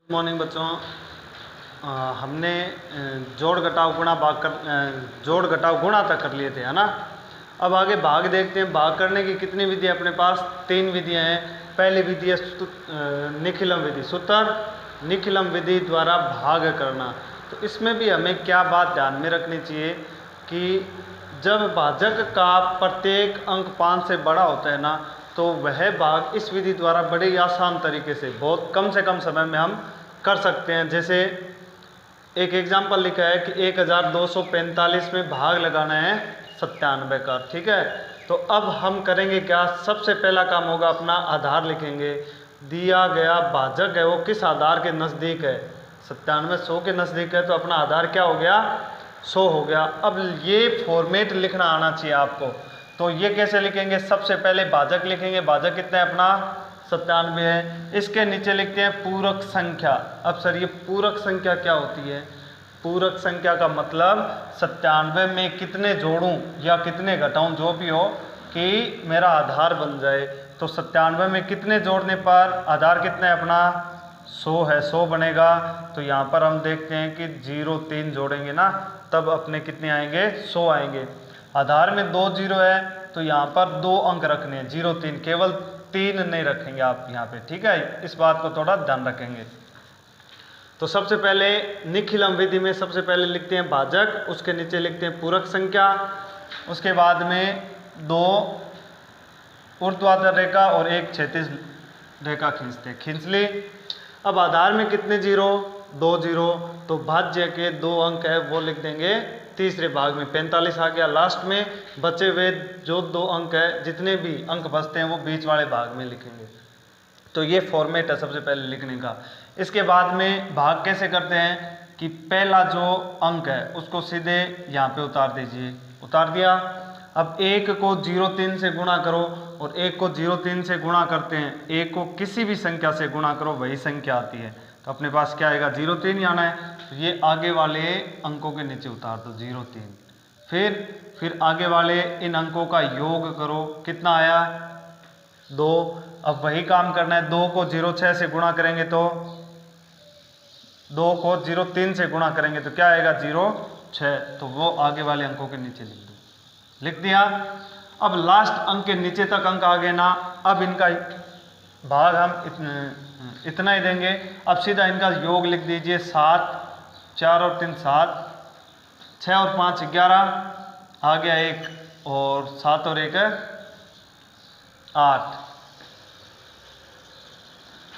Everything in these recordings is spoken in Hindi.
गुड मॉर्निंग बच्चों। हमने जोड़ घटाव गुणा भाग कर जोड़ घटाव गुणा तक कर लिए थे, है ना। अब आगे भाग देखते हैं। भाग करने की कितनी विधि है अपने पास? 3 विधियां हैं। पहली विधि है निखिलम विधि, सूत्र निखिलम विधि द्वारा भाग करना। तो इसमें भी हमें क्या बात ध्यान में रखनी चाहिए कि जब भाजक का प्रत्येक अंक 5 से बड़ा होता है ना, तो वह भाग इस विधि द्वारा बड़े ही आसान तरीके से बहुत कम से कम समय में हम कर सकते हैं। जैसे एक एग्जाम्पल लिखा है कि 1245 में भाग लगाना है 97 का, ठीक है। तो अब हम करेंगे क्या? सबसे पहला काम होगा अपना आधार लिखेंगे। दिया गया भाजक है वो किस आधार के नज़दीक है? 97 100 के नज़दीक है, तो अपना आधार क्या हो गया? 100 हो गया। अब ये फॉर्मेट लिखना आना चाहिए आपको। तो ये कैसे लिखेंगे? सबसे पहले भाजक लिखेंगे। भाजक कितना है अपना? 97 है। इसके नीचे लिखते हैं पूरक संख्या। अब सर ये पूरक संख्या क्या होती है? पूरक संख्या का मतलब 97 में कितने जोड़ूं या कितने घटाऊं, जो भी हो, कि मेरा आधार बन जाए। तो 97 में कितने जोड़ने पर आधार कितना है अपना? 100 है, 100 बनेगा। तो यहाँ पर हम देखते हैं कि 0 3 जोड़ेंगे ना, तब अपने कितने आएंगे? 100 आएंगे। आधार में 2 0 है, तो यहाँ पर 2 अंक रखने हैं, 0 3, केवल 3 नहीं रखेंगे आप यहाँ पे, ठीक है। इस बात को थोड़ा ध्यान रखेंगे। तो सबसे पहले निखिलम विधि में सबसे पहले लिखते हैं भाजक, उसके नीचे लिखते हैं पूरक संख्या, उसके बाद में 2 ऊर्ध्वाधर रेखा और 1 क्षैतिज रेखा खींचते हैं, खींच ली। अब आधार में कितने 0? 2 0, तो भाज्य के 2 अंक है वो लिख देंगे तीसरे भाग में। 45 आ गया लास्ट में। बचे हुए जो 2 अंक है, जितने भी अंक बचते हैं वो बीच वाले भाग में लिखेंगे। तो ये फॉर्मेट है सबसे पहले लिखने का। इसके बाद में भाग कैसे करते हैं कि पहला जो अंक है उसको सीधे यहाँ पे उतार दीजिए। उतार दिया। अब 1 को 0 3 से गुणा करो, और 1 को 0 3 से गुणा करते हैं, 1 को किसी भी संख्या से गुणा करो, वही संख्या आती है। तो अपने पास क्या आएगा? 0 3 ही आना है। तो ये आगे वाले अंकों के नीचे उतार दो 0 3। फिर आगे वाले इन अंकों का योग करो, कितना आया? 2। अब वही काम करना है। 2 को 0 6 से गुणा करेंगे तो 2 को 0 3 से गुणा करेंगे तो क्या आएगा? 0 6। तो वो आगे वाले अंकों के नीचे लिख दो। लिख दिया। अब लास्ट अंक के नीचे तक अंक आ गए ना, अब इनका भाग हम इतना ही देंगे। अब सीधा इनका योग लिख दीजिए। 7 4 और 3 7, 6 और 5 11, आ गया 1, और 7 और 1 8।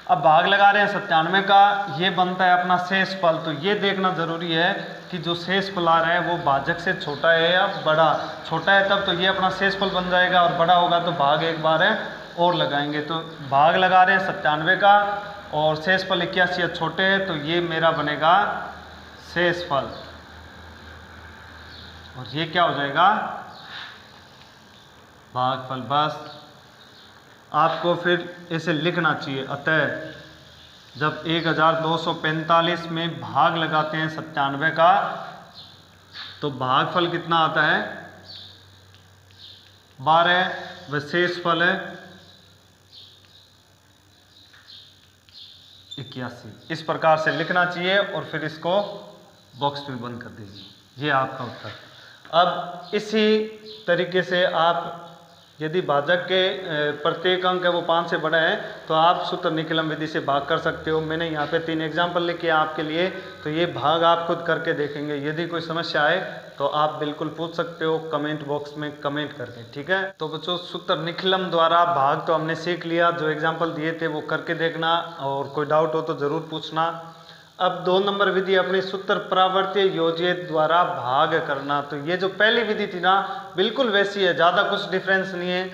अब भाग लगा रहे हैं 97 का, ये बनता है अपना शेषफल। तो ये देखना जरूरी है कि जो शेषफल आ रहा है वो भाजक से छोटा है या बड़ा। छोटा है तब तो ये अपना शेषफल बन जाएगा, और बड़ा होगा तो भाग एक बार है और लगाएंगे। तो भाग लगा रहे हैं 97 का, और शेषफल 81 या छोटे है, तो ये मेरा बनेगा शेषफल। और ये क्या हो जाएगा? भागफल। बस आपको फिर ऐसे लिखना चाहिए। अतः जब 1245 में भाग लगाते हैं 97 का, तो भागफल कितना आता है? 12। वह शेषफल है 81। इस प्रकार से लिखना चाहिए, और फिर इसको बॉक्स में बंद कर दीजिए। ये आपका उत्तर। अब इसी तरीके से आप यदि भाजक के प्रत्येक अंक है वो 5 से बड़ा है, तो आप सूत्र निकलम विधि से भाग कर सकते हो। मैंने यहाँ पे 3 एग्जाम्पल लिखे हैं आपके लिए, तो ये भाग आप खुद करके देखेंगे। यदि कोई समस्या आए तो आप बिल्कुल पूछ सकते हो कमेंट बॉक्स में कमेंट करके, ठीक है। तो बच्चों, सूत्र निखिलम द्वारा भाग तो हमने सीख लिया। जो एग्जाम्पल दिए थे वो करके देखना, और कोई डाउट हो तो ज़रूर पूछना। अब 2 नंबर विधि अपनी सूत्र प्रावर्त्य योजित द्वारा भाग करना। तो ये जो पहली विधि थी ना, बिल्कुल वैसी है, ज़्यादा कुछ डिफरेंस नहीं है।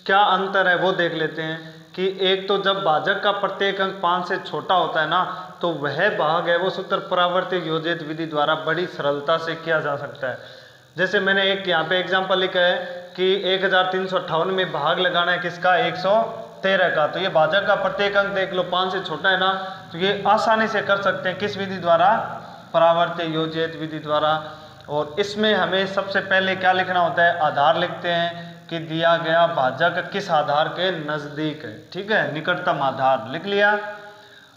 क्या अंतर है वो देख लेते हैं कि एक तो जब भाजक का प्रत्येक अंक 5 से छोटा होता है ना, तो वह भाग है वो सूत्र प्रावर्त्य योजित विधि द्वारा बड़ी सरलता से किया जा सकता है। जैसे मैंने एक यहाँ पे एग्जाम्पल लिखा है कि 1358 में भाग लगाना है किसका? 113 का। तो ये भाजक का प्रत्येक अंक देख लो 5 से छोटा है ना, तो ये आसानी से कर सकते हैं। किस विधि द्वारा? परावर्त्य योजित विधि द्वारा। और इसमें हमें सबसे पहले क्या लिखना होता है? आधार लिखते हैं कि दिया गया भाजक किस आधार के नज़दीक है, ठीक है, निकटतम आधार लिख लिया।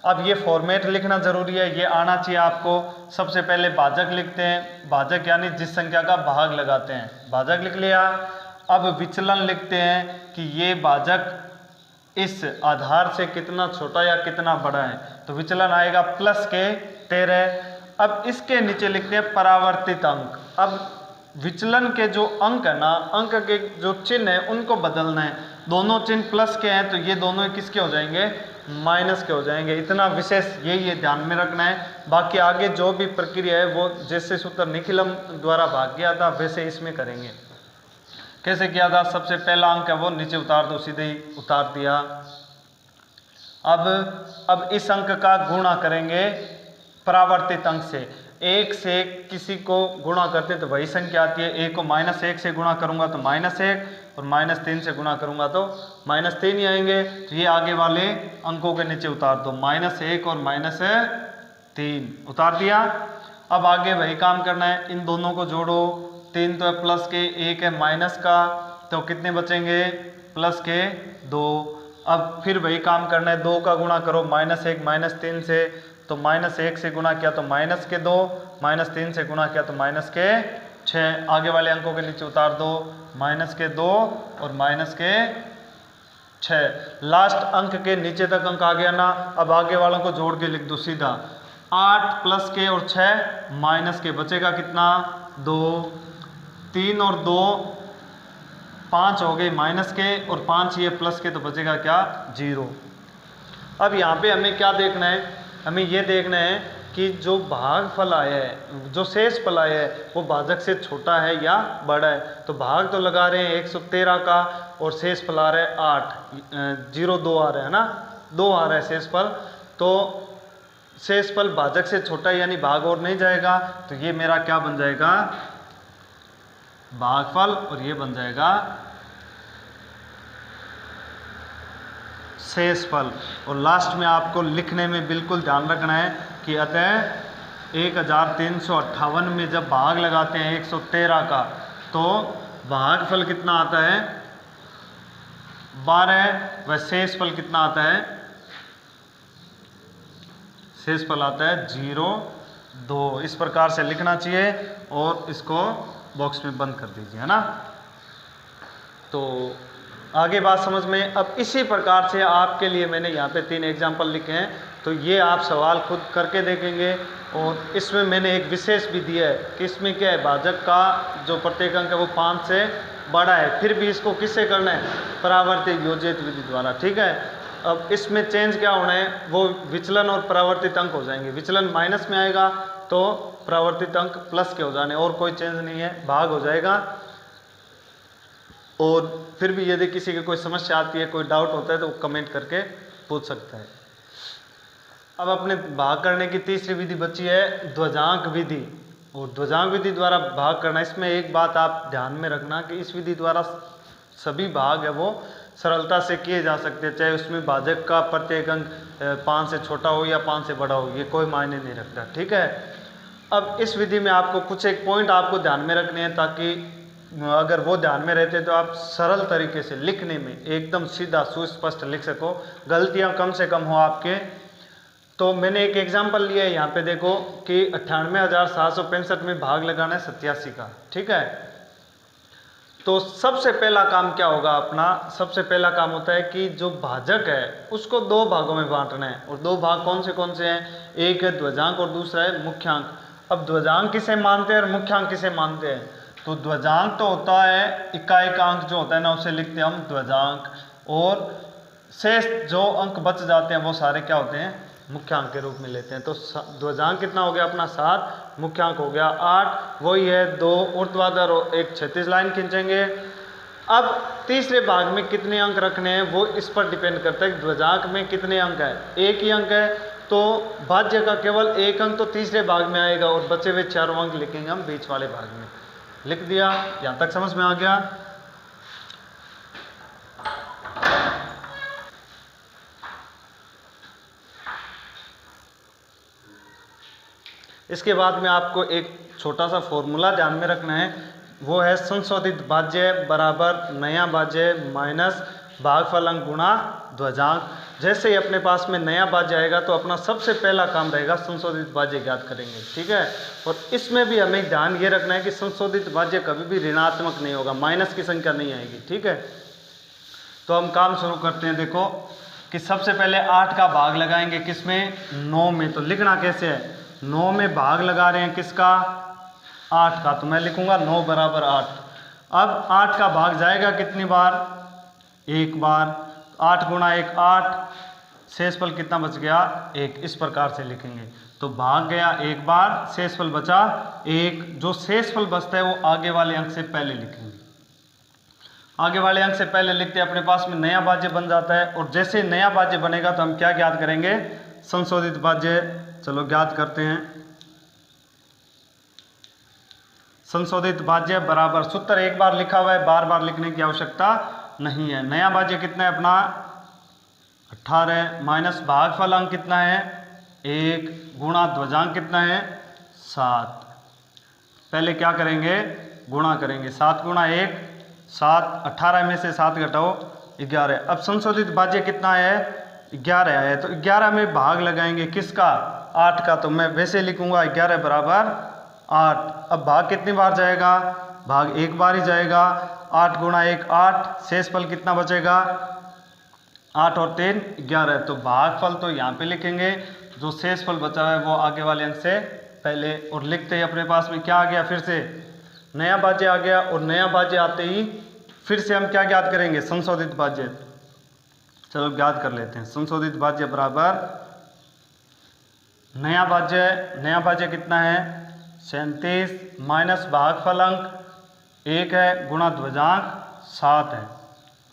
अब ये फॉर्मेट लिखना ज़रूरी है, ये आना चाहिए आपको। सबसे पहले भाजक लिखते हैं, भाजक यानी जिस संख्या का भाग लगाते हैं, भाजक लिख लिया। अब विचलन लिखते हैं कि ये भाजक इस आधार से कितना छोटा या कितना बड़ा है, तो विचलन आएगा प्लस के 13। अब इसके नीचे लिखते हैं परावर्तित अंक। अब विचलन के जो अंक है ना, अंक के जो चिन्ह है उनको बदलना है। दोनों चिन्ह प्लस के हैं तो ये दोनों किसके हो जाएंगे, माइनस के हो जाएंगे। इतना विशेष यही ध्यान में रखना है। बाकी आगे जो भी प्रक्रिया है वो जैसे सूत्र निखिलम द्वारा भाग किया था वैसे इसमें करेंगे। कैसे किया था, सबसे पहला अंक है वो नीचे उतार दो, सीधे ही उतार दिया। अब इस अंक का गुणा करेंगे परावर्तित अंक से। 1 से किसी को गुणा करते तो वही संख्या आती है। 1 को -1 से गुणा करूंगा तो -1 और -3 से गुणा करूंगा तो -3 ही आएंगे। तो ये आगे वाले अंकों के नीचे उतार दो, -1 और -3 उतार दिया। अब आगे वही काम करना है, इन दोनों को जोड़ो। 3 तो है प्लस के, 1 है माइनस का, तो कितने बचेंगे, प्लस के 2। अब फिर वही काम करना है, 2 का गुणा करो -1 -3 से, तो -1 से गुणा किया तो -2, -3 से गुणा किया तो -6। आगे वाले अंकों के नीचे उतार दो, -2 और -6। लास्ट अंक के नीचे तक अंक आ गया ना। अब आगे वालों को जोड़ के लिख दो सीधा, 8 प्लस के और 6 माइनस के, बचेगा कितना, 2। 3 और 2 5 हो गए माइनस के, और 5 ये प्लस के, तो बचेगा क्या, 0। अब यहाँ पे हमें क्या देखना है, हमें ये देखना है कि जो भागफल आया है, जो शेष फल आया है, वो भाजक से छोटा है या बड़ा है। तो भाग तो लगा रहे हैं 113 का, और शेष फल आ रहा है 8, 0,2 आ रहा है ना, 2 आ रहा है शेष फल। तो शेष फल भाजक से छोटा है यानी भाग और नहीं जाएगा, तो ये मेरा क्या बन जाएगा, भागफल, और ये बन जाएगा शेष फल। और लास्ट में आपको लिखने में बिल्कुल ध्यान रखना है कि अतः 1358 में जब भाग लगाते हैं 113 का, तो भागफल कितना आता है, 12। वह शेष फल कितना आता है, शेष फल आता है 0,2। इस प्रकार से लिखना चाहिए, और इसको बॉक्स में बंद कर दीजिए, है ना। तो आगे बात समझ में। अब इसी प्रकार से आपके लिए मैंने यहाँ पे 3 एग्जाम्पल लिखे हैं, तो ये आप सवाल खुद करके देखेंगे। और इसमें मैंने एक विशेष भी दिया है कि इसमें क्या है, भाजक का जो प्रत्येक अंक है वो 5 से बड़ा है, फिर भी इसको किससे करना है, परावर्तित योजित विधि द्वारा, ठीक है। अब इसमें चेंज क्या होना है, वो विचलन और परावर्तित अंक हो जाएंगे। विचलन माइनस में आएगा तो परावर्तित अंक प्लस के हो जाने, और कोई चेंज नहीं है, भाग हो जाएगा। और फिर भी यदि किसी की कोई समस्या आती है, कोई डाउट होता है, तो वो कमेंट करके पूछ सकता है। अब अपने भाग करने की तीसरी विधि बची है ध्वजांक विधि। और ध्वजांक विधि द्वारा भाग करना, इसमें एक बात आप ध्यान में रखना कि इस विधि द्वारा सभी भाग है वो सरलता से किए जा सकते हैं, चाहे उसमें भाजक का प्रत्येक अंक 5 से छोटा हो या 5 से बड़ा हो, ये कोई मायने नहीं रखता, ठीक है। अब इस विधि में आपको कुछ एक पॉइंट आपको ध्यान में रखने हैं, ताकि अगर वो ध्यान में रहते तो आप सरल तरीके से लिखने में एकदम सीधा सुस्पष्ट लिख सको, गलतियां कम से कम हो आपके। तो मैंने एक एग्जांपल लिया है यहाँ पे, देखो कि 98,765 में भाग लगाना है 87 का, ठीक है। तो सबसे पहला काम क्या होगा अपना, सबसे पहला काम होता है कि जो भाजक है उसको 2 भागों में बांटना है। और 2 भाग कौन से हैं, एक है ध्वजांक और दूसरा है मुख्यांक। अब ध्वजांक किसे मानते हैं और मुख्यांक किसे मानते हैं, तो ध्वजांक तो होता है इकाई का अंक जो होता है ना, उसे लिखते हैं हम ध्वजांक, और शेष जो अंक बच जाते हैं वो सारे क्या होते हैं, मुख्यांक के रूप में लेते हैं। तो ध्वजांक कितना हो गया अपना 7, मुख्यांक हो गया 8, वही है 2 ऊर्ध्वाधर और एक क्षैतिज लाइन खींचेंगे। अब तीसरे भाग में कितने अंक रखने हैं वो इस पर डिपेंड करता है कि ध्वजांक में कितने अंक है, एक ही अंक है, तो भाज्य का केवल एक अंक तो तीसरे भाग में आएगा, और बचे हुए 4 अंक लिखेंगे हम बीच वाले भाग में। लिख दिया, यहाँ तक समझ में आ गया। इसके बाद में आपको एक छोटा सा फॉर्मूला ध्यान में रखना है, वो है संशोधित भाज्य बराबर नया भाज्य माइनस भागफल अंक गुणा ध्वजांक। जैसे ही अपने पास में नया भाज्य आएगा तो अपना सबसे पहला काम रहेगा संशोधित भाज्य ज्ञात करेंगे, ठीक है। और इसमें भी हमें ध्यान ये रखना है कि संशोधित भाज्य कभी भी ऋणात्मक नहीं होगा, माइनस की संख्या नहीं आएगी, ठीक है। तो हम काम शुरू करते हैं। देखो कि सबसे पहले 8 का भाग लगाएंगे किसमें, 9 में। तो लिखना कैसे है, 9 में भाग लगा रहे हैं किसका, 8 का, तो मैं लिखूंगा 9 बराबर 8। अब 8 का भाग जाएगा कितनी बार, एक बार। 8 गुणा 1 8, शेषफल कितना बच गया, 1। इस प्रकार से लिखेंगे। तो भाग गया एक बार, शेषफल बचा 1। जो शेषफल बचता है वो आगे वाले अंक से पहले लिखेंगे। आगे वाले अंक से पहले लिखते हैं, अपने पास में नया भाज्य बन जाता है। और जैसे नया भाज्य बनेगा तो हम क्या ज्ञात करेंगे, संशोधित भाज्य। चलो ज्ञात करते हैं। संशोधित भाज्य बराबर, सूत्र एक बार लिखा हुआ है, बार बार लिखने की आवश्यकता नहीं है। नया भाज्य कितना है अपना 18 माइनस भागफल अंक कितना है 1 गुणा ध्वजांक कितना है 7। पहले क्या करेंगे, गुणा करेंगे। 7 गुणा 1 7, 18 में से 7 घटाओ 11। अब संशोधित भाज्य कितना है 11 है, तो 11 में भाग लगाएंगे किसका, 8 का। तो मैं वैसे लिखूंगा 11 बराबर 8। अब भाग कितनी बार जाएगा, भाग एक बार ही जाएगा। 8 गुणा 1 8, शेषफल कितना बचेगा, 8 और 3 11। तो भागफल तो यहाँ पे लिखेंगे, जो शेषफल बचा हुआ है वो आगे वाले अंक से पहले। और लिखते ही अपने पास में क्या आ गया, फिर से नया भाज्य आ गया। और नया भाज्य आते ही फिर से हम क्या ज्ञात करेंगे, संशोधित भाज्य। चलो ज्ञात कर लेते हैं। संशोधित भाज्य बराबर नया भाज्य कितना है 37 माइनस भागफल अंक 1 है गुणा ध्वजांक 7 है।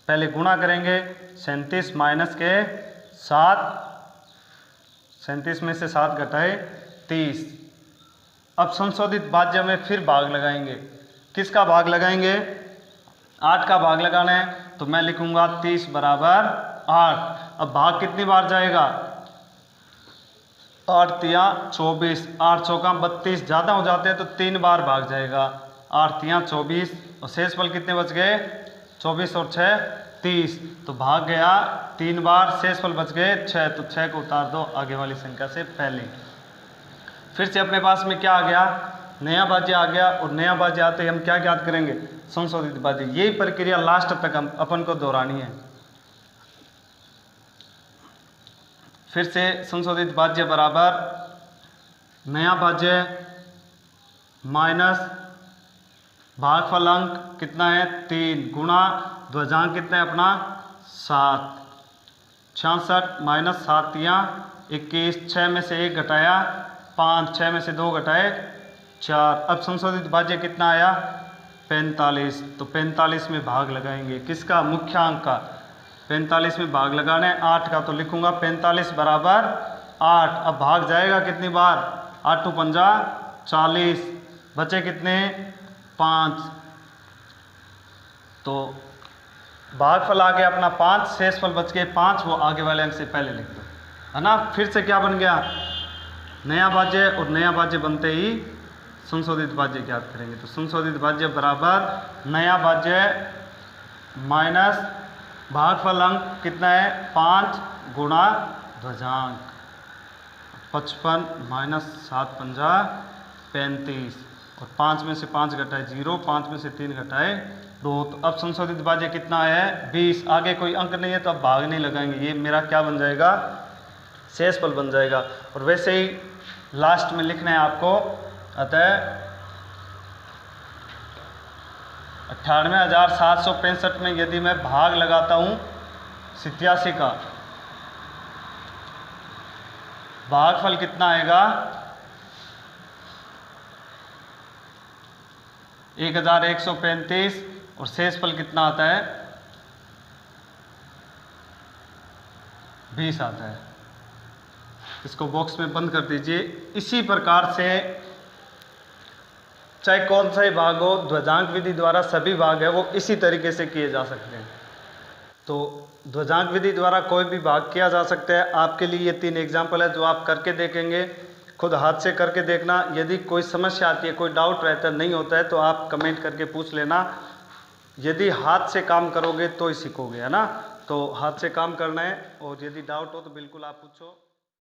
पहले गुणा करेंगे, 37 माइनस के 7, 37 में से 7 घटाए 30। अब संशोधित भाज्य में फिर भाग लगाएंगे, किसका भाग लगाएंगे, 8 का भाग लगाना है। तो मैं लिखूंगा 30 बराबर 8। अब भाग कितनी बार जाएगा, 8 तिया 24, 8 चौका 32, ज़्यादा हो जाते हैं तो 3 बार भाग जाएगा। 8 तिया 24 और शेषफल कितने बच गए 24 और 6 30। तो भाग गया 3 बार, शेषफल बच गए 6। तो 6 को उतार दो आगे वाली संख्या से पहले। फिर से अपने पास में क्या आ गया, नया भाज्य आ गया। और नया भाज्य आते ही हम क्या ज्ञात करेंगे, संशोधित भाज्य। यही प्रक्रिया लास्ट तक हम अपन को दोहरानी है। फिर से संशोधित भाज्य बराबर नया भाज्य माइनस भागफल अंक कितना है 3 गुणा ध्वजांक कितना है अपना 7। 66 माइनस 7 या 21, 6 में से 1 घटाया 5, 6 में से 2 घटाए 4। अब संशोधित भाज्य कितना आया 45। तो 45 में भाग लगाएंगे किसका, मुख्यांक का। 45 में भाग लगाना है 8 का, तो लिखूंगा 45 बराबर 8। अब भाग जाएगा कितनी बार, 8 × 5 40, बचे कितने 5। तो भागफल आ गया अपना 5, शेषफल बच गए 5, वो आगे वाले अंक से पहले लिख दो, है ना। फिर से क्या बन गया, नया भाज्य। और नया भाज्य बनते ही संशोधित भाज्य ज्ञात करेंगे। तो संशोधित भाज्य बराबर नया भाज्य माइनस भागफल अंक कितना है 5 गुणा ध्वजांक 55 माइनस 7 × 35 और 5 में से 5 घटाए 0, 5 में से 3 घटाए 2। तो अब संशोधित भाज्य कितना है 20। आगे कोई अंक नहीं है तो अब भाग नहीं लगाएंगे, ये मेरा क्या बन जाएगा शेषफल बन जाएगा। और वैसे ही लास्ट में लिखना है आपको, अतः 98,765 में यदि मैं भाग लगाता हूँ 87 का, भागफल कितना आएगा 1135 और शेषफल कितना आता है 20 आता है। इसको बॉक्स में बंद कर दीजिए। इसी प्रकार से चाहे कौन सा ही भाग हो, ध्वजांक विधि द्वारा सभी भाग है वो इसी तरीके से किए जा सकते हैं। तो ध्वजांक विधि द्वारा कोई भी भाग किया जा सकता है। आपके लिए ये 3 एग्जाम्पल है जो आप करके देखेंगे, खुद हाथ से करके देखना। यदि कोई समस्या आती है, कोई डाउट रहता है, नहीं होता है तो आप कमेंट करके पूछ लेना। यदि हाथ से काम करोगे तो ही सीखोगे, है ना। तो हाथ से काम करना है, और यदि डाउट हो तो बिल्कुल आप पूछो।